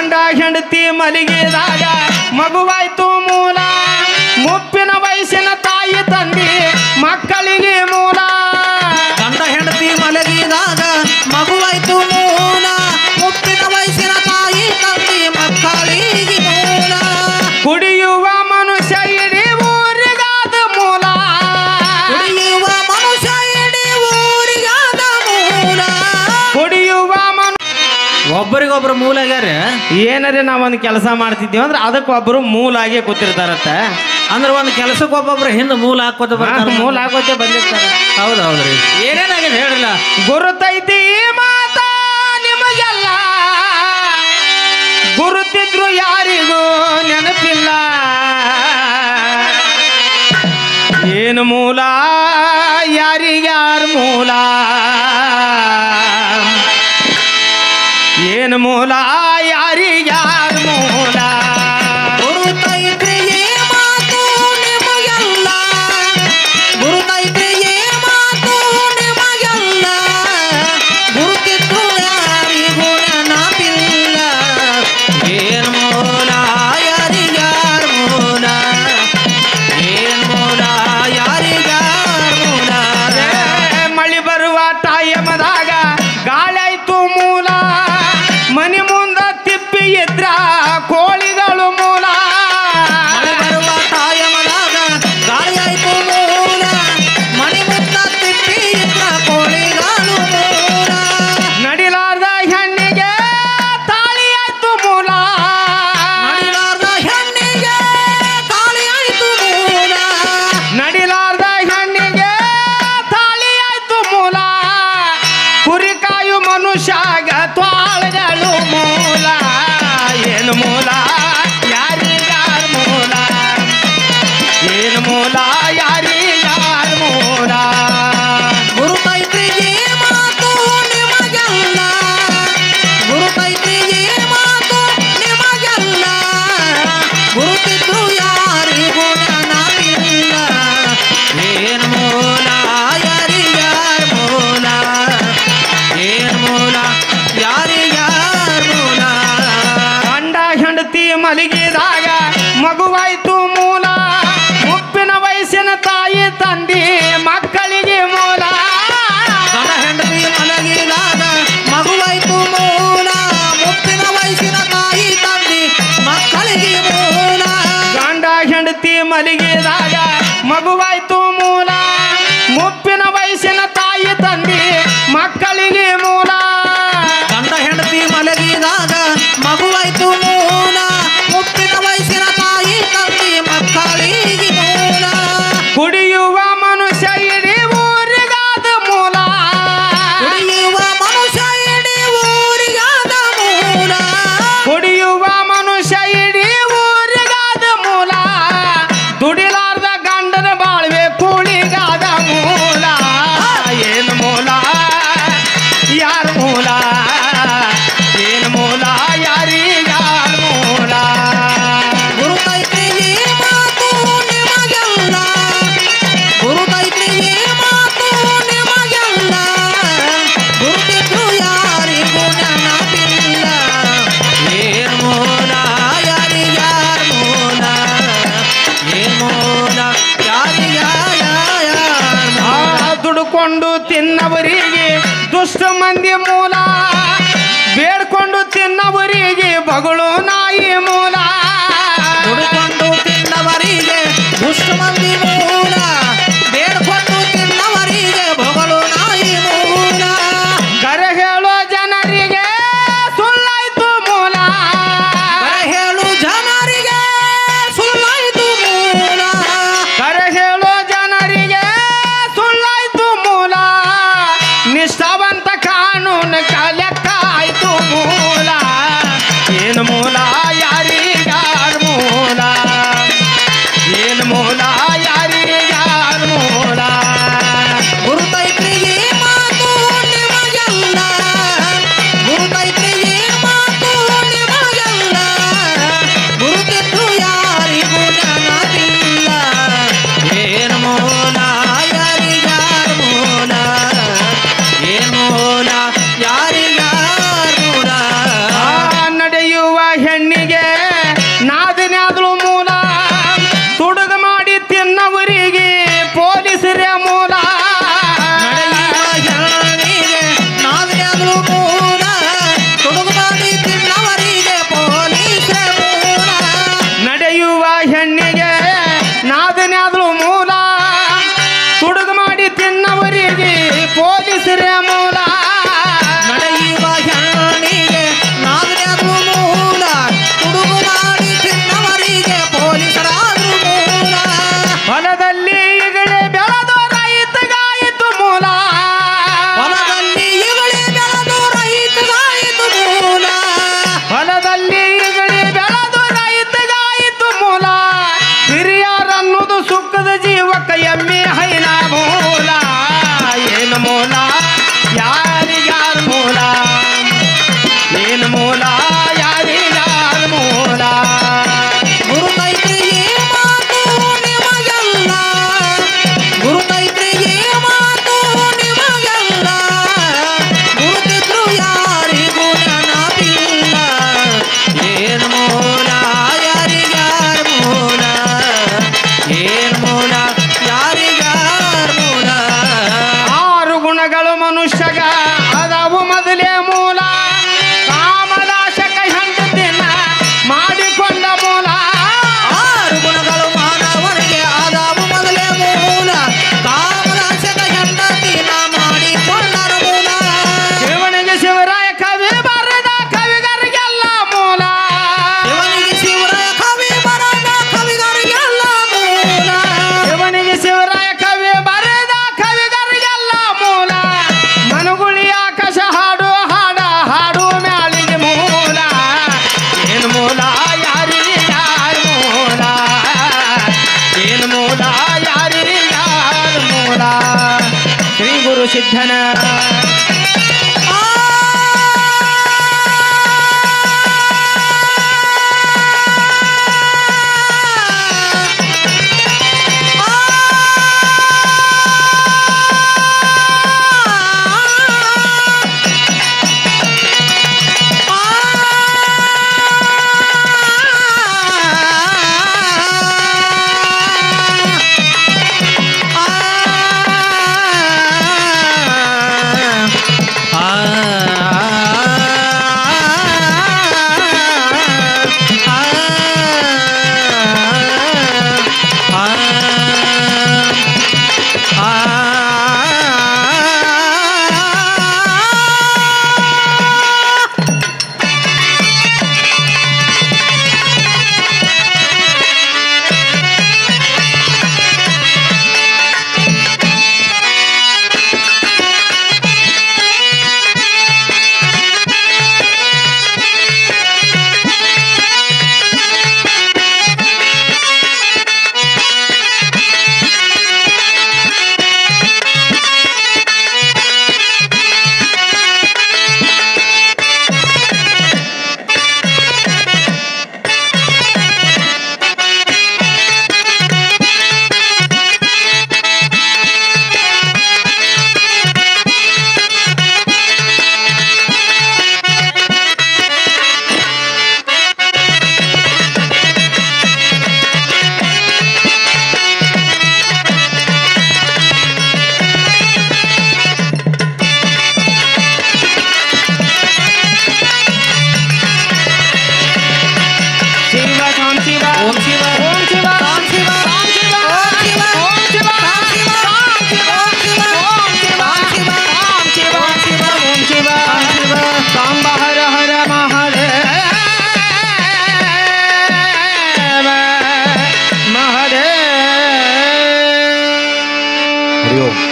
ಗಂಡ ಹೆಂಡತಿ ಮಲಗಿದಾಗ ಮಗುವಾಯ್ತು ಮೂಲ ಮುಪ್ಪಿನ ವಯಸ್ಸಿನ ತಾಯಿ ತಂದೆ ಮಕ್ಕಳಿಗೆ ಮೂಲ ಗಂಡ ಹೆಂಡತಿ ಮಲಗಿದಾಗ ಮಗುವಾಯ್ತು ಮೂಲ ಮುಪ್ಪಿನ ವಯಸ್ಸಿನ ತಾಯಿ ತಂದೆ ಮಕ್ಕಳಿಗೆ ಮೂಲ ಕುಡಿಯುವ ಮನುಷ್ಯ ಇಡೀ ಊರಿಗಾದ ಮೂಲ ಕುಡಿಯುವ ಮನುಷ್ಯ ಇಡೀ ಊರಿಗಾದ ಮೂಲ ಕುಡಿಯುವ ಒಬ್ಬರಿಗೊಬ್ರು ಮೂಲ ಆಗ್ಯಾರ ಏನಾರೆ ನಾವೊಂದು ಕೆಲಸ ಮಾಡ್ತಿದ್ದೀವಿ ಅಂದ್ರೆ ಅದಕ್ಕೊಬ್ಬರು ಮೂಲ ಆಗಿ ಕೂತಿರ್ತಾರತ್ತ ಅಂದ್ರೆ ಒಂದು ಕೆಲಸಕ್ಕೆ ಒಬ್ಬೊಬ್ರು ಹಿಂದೆ ಮೂಲ ಹಾಕೋತ ಬರ್ತಾರೆ ಮೂಲ ಹಾಕೋತೆ ಬಂದಿರ್ತಾರೆ ಹೌದೌದ್ರಿ ಏನೇನಾಗಿದೆ ಹೇಳಿಲ್ಲ ಗುರುತೈತಿ ಈ ಮಾತ ನಿಮಗೆಲ್ಲ ಗುರುತಿದ್ರು ಯಾರಿಗೂ ನೆನಪಿಲ್ಲ ಏನು ಮೂಲ ಯಾರಿಗ್ಯಾರ ಮೂಲ ಏನು ಮೂಲ ಯಾರಿಗ್ಯಾರ ಮೂಲ ಗುರುತೈತ್ರಿ ಮಾತು ನಿಮಗೆಲ್ಲ ಗುರುತೈತ್ರಿ ಮಾತು ನಿಮಗೆಲ್ಲ ಗುರುತಿತ್ತು ಯಾರಿಗೂ ನೆನಪಿಲ್ಲ ಏನ್ ಮೂಲ ಯಾರಿಗ್ಯಾರ ಮೂಲ ಏನ್ ಮೂಲ ಯಾರಿಗ್ಯಾರ ಮೂಲ ಮಳಿ ಬರುವ ಟೈಮದಾಗ ಗಾಳಿ ಆಯ್ತು ಮೂಲ ಮನಿ ಮುಂದ ತಿಪ್ಪಿ ಇದ್ರ ಕೋಳಿಗಳು ಮೂಲ ಮಳೆ ಬರುವ ಟೈಮದಾಗ ಗಾಳಿ ಆಯ್ತು ಮೂಲ ಮನಿ ಮುಂದ ತಿಪ್ಪಿ ಇದ್ರ ಕೋಳಿಗಳು ಮೂಲ ನಡಿಲಾರ್ದ ಹೆಣ್ಣಿಗೆ ತಾಳಿ ಆಯ್ತು ಮೂಲ ನಡಿಲಾರ್ದ ಹೆಣ್ಣಿಗೆ ತಾಳಿ ಆಯ್ತು ಮೂಲ ನಡಿಲಾರ್ದ ಹೆಣ್ಣಿಗೆ ತಾಳಿ ಆಯ್ತು ಮೂಲ ಕುರಿಕಾಯು ಮನುಷ್ಯಾಗ ತ್ವಾಳಗಳು ಮೂಲ ಏನು ಮೂಲ ಯಾರಿಗಾರ ಮೂಲ ಏನು ಮೂಲ ಯಾರಿಗಾರ ಮೂಲ ಗುರುತೈತ್ರಿ ಮಾತು ನಿಮಗೆಲ್ಲ ಗುರುತೈತ್ರಿ ಮಾತು ನಿಮಗೆಲ್ಲ ಗುರುತಿದ್ರು ಯಾರಿಗೂ ನೆನಪಿಲ್ಲ ಏನ್ ಮೂಲ ಯಾರಿಗ್ಯಾರ ಮೂಲ ಏನ್ ಮೂಲ ಯಾರಿಗ್ಯಾರ ಮೂಲ ಗಂಡ ಹೆಂಡತಿ ಮಲಗಿದಾಗ ಮಗುವಾಯ್ತು ಮೂಲ ಮುಪ್ಪಿನ ವಯಸ್ಸಿನ ತಾಯಿ ತಂದೆ ಮಕ್ಕಳಿಗೆ ಮೂಲ ಗಂಡ ಹೆಂಡತಿ ಮಲಗಿದಾಗ ಮಗುವಾಯ್ತು ಮೂಲ ಮುಪ್ಪಿನ ವಯಸ್ಸಿನ ತಾಯಿ ತಂದೆ ಮಕ್ಕಳಿಗೆ ಮೂಲ ಗಂಡ ಹೆಂಡತಿ ಮಲಗಿದಾಗ ಮಗುವಾಯ್ತು ಮೂಲ ಮುಪ್ಪಿನ ವಯಸ್ಸಿನ ತಾಯಿ ತಂದೆ ಮಕ್ಕಳಿಗೆ ಮೂಲ ಗಂಡ ಹೆಂಡತಿ ಮಲಗಿದಾಗ ಮಗುವಾಯ್ತು ಮೂಲ ಮುಪ್ಪಿನ ವಯಸ್ಸಿನ ತಾಯಿ ತಂದೆ ಮಕ್ಕಳಿಗೆ ಮೂಲ ಕುಡಿಯುವ ಮನುಷ್ಯ ಇಡೀ ಊರಿಗಾದ ಮೂಲ ಕುಡಿಯುವ ಮನುಷ್ಯ ಇಡೀ ಊರಿಗಾದ ಮೂಲ ಕುಡಿಯುವ ಮನುಷ್ಯ ಇಡೀ ಊರಿಗಾದ ಮೂಲ ದುಡಿಲಾರ್ದ ಗಂಡನ ಬಾಳ್ವೆ ಕೂಳಿಗಾದ ಮೂಲ ಏನು ಮೂಲ ಯಾರ ಮೂಲ ಏನು ಮೂಲ ಯಾರಿಗಾರ ಮೂಲ ಗುರುತೈತ್ರಿ ಮಾತು ನಿಮಗೆಲ್ಲ ಗುರುತೈತ್ರಿ ಮಾತು ನಿಮಗೆಲ್ಲ ಗುರುತಿದ್ರು ಯಾರಿಗೂ ನೆನಪಿಲ್ಲ ಏನ್ ಮೂಲ ಯಾರಿಗ್ಯಾರ ಮೂಲ ಏನ್ ಮೂಲ ಯಾರಿಗ್ಯಾರ ದುಡ್ಕೊಂಡು ತಿನ್ನವರಿಗೆ ದುಷ್ಟ ಮಂದಿ ಮೂಲ ಬೇಡ್ಕೊಂಡು ತಿನ್ನವರಿಗೆ ಬಗಳು ನಾಯಿ ಮೂಲ ದುಡ್ಕೊಂಡು ತಿನ್ನವರಿಗೆ ದುಷ್ಟ ಮಂದಿ ಮೂಲ ಬೇಡ್ಕೊಂಡು ತಿನ್ನವರಿಗೆ ಬೊಗಳು ನಾಯಿ ಮೂಲ ಕರೆ ಹೇಳೋ ಜನರಿಗೆ ಸುಳ್ಳಾಯ್ತು ಮೂಲ ಹೇಳು ಜನರಿಗೆ ಸುಳ್ಳಾಯ್ತು ಮೂಲ ಕರೆ ಹೇಳೋ ಜನರಿಗೆ ಸುಳ್ಳಾಯ್ತು ಮೂಲ ನಿಷ್ಠಾವಂತ ಕಾನೂನು ಲೆಕ್ಕ ಆಯ್ತು ಮೂಲ ಏನು ಮೂಲ ಯಾರಿಗಾರ ಮೂಲ ಸಿದ್ಧನ हरि ओम।